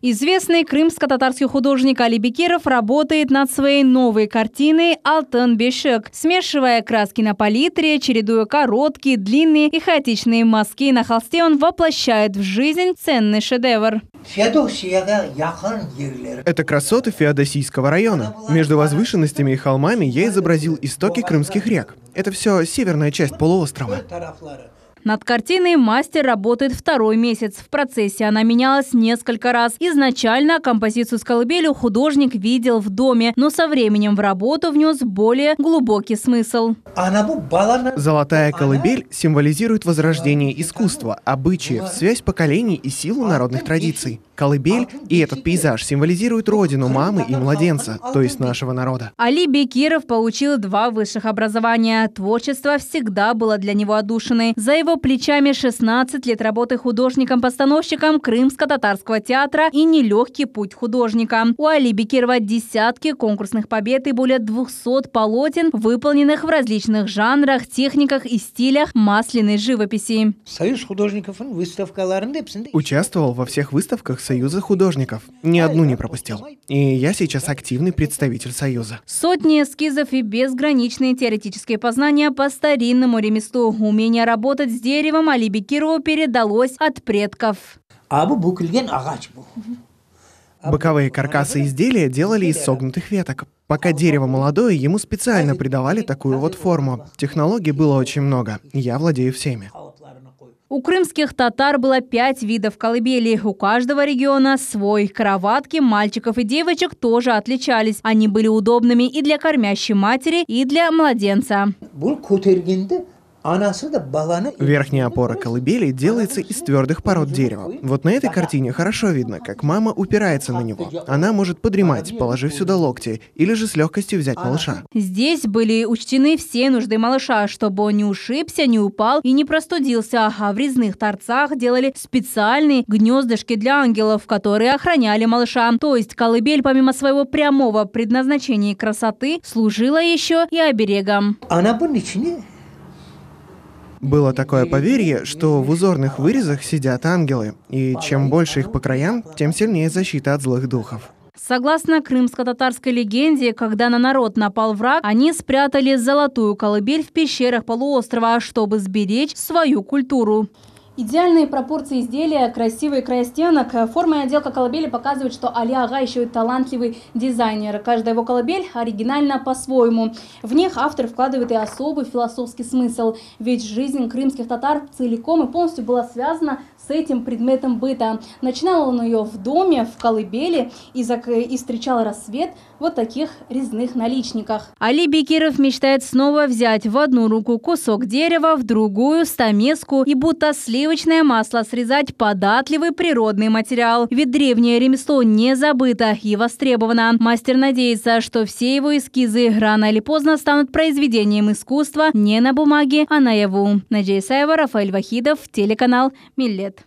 Известный крымско-татарский художник Али Бекиров работает над своей новой картиной «Алтын бешик», смешивая краски на палитре, чередуя короткие, длинные и хаотичные мазки на холсте, он воплощает в жизнь ценный шедевр. Это красоты Феодосийского района. Между возвышенностями и холмами я изобразил истоки крымских рек. Это все северная часть полуострова. Над картиной мастер работает второй месяц. В процессе она менялась несколько раз. Изначально композицию с колыбелью художник видел в доме, но со временем в работу внес более глубокий смысл. Золотая колыбель символизирует возрождение искусства, обычаев, связь поколений и силу народных традиций. Колыбель и этот пейзаж символизируют родину мамы и младенца, то есть нашего народа. Али Бекиров получил 2 высших образования. Творчество всегда было для него отдушиной. За его плечами 16 лет работы художником-постановщиком Крымско-татарского театра и нелегкий путь художника. У Али Бекирова десятки конкурсных побед и более 200 полотен, выполненных в различных жанрах, техниках и стилях масляной живописи. Союз художников Участвовал во всех выставках Союза художников. Ни одну не пропустил. И я сейчас активный представитель Союза. Сотни эскизов и безграничные теоретические познания по старинному ремеслу. Умение работать с деревом Али Бекирову передалось от предков. Боковые каркасы изделия делали из согнутых веток. Пока дерево молодое, ему специально придавали такую вот форму. Технологий было очень много. Я владею всеми. У крымских татар было 5 видов колыбелей. У каждого региона свой. Кроватки мальчиков и девочек тоже отличались. Они были удобными и для кормящей матери, и для младенца. Верхняя опора колыбели делается из твердых пород дерева. Вот на этой картине хорошо видно, как мама упирается на него. Она может подремать, положив сюда локти, или же с легкостью взять малыша. Здесь были учтены все нужды малыша, чтобы он не ушибся, не упал и не простудился. А в резных торцах делали специальные гнездышки для ангелов, которые охраняли малыша. То есть колыбель, помимо своего прямого предназначения и красоты, служила еще и оберегом. Было такое поверье, что в узорных вырезах сидят ангелы, и чем больше их по краям, тем сильнее защита от злых духов. Согласно крымско-татарской легенде, когда на народ напал враг, они спрятали золотую колыбель в пещерах полуострова, чтобы сберечь свою культуру. Идеальные пропорции изделия, красивые края стенок, форма и отделка колыбели показывают, что Али Ага еще и талантливый дизайнер. Каждая его колыбель оригинальна по-своему. В них автор вкладывает и особый философский смысл. Ведь жизнь крымских татар целиком и полностью была связана с этим предметом быта. Начинал он ее в доме, в колыбели и встречал рассвет в вот таких резных наличниках. Али Бекиров мечтает снова взять в одну руку кусок дерева, в другую стамеску и будто сливочное масло срезать податливый природный материал. Ведь древнее ремесло не забыто и востребовано. Мастер надеется, что все его эскизы рано или поздно станут произведением искусства не на бумаге, а наяву. Надежда Исаева, Рафаэль Вахидов, телеканал Миллет.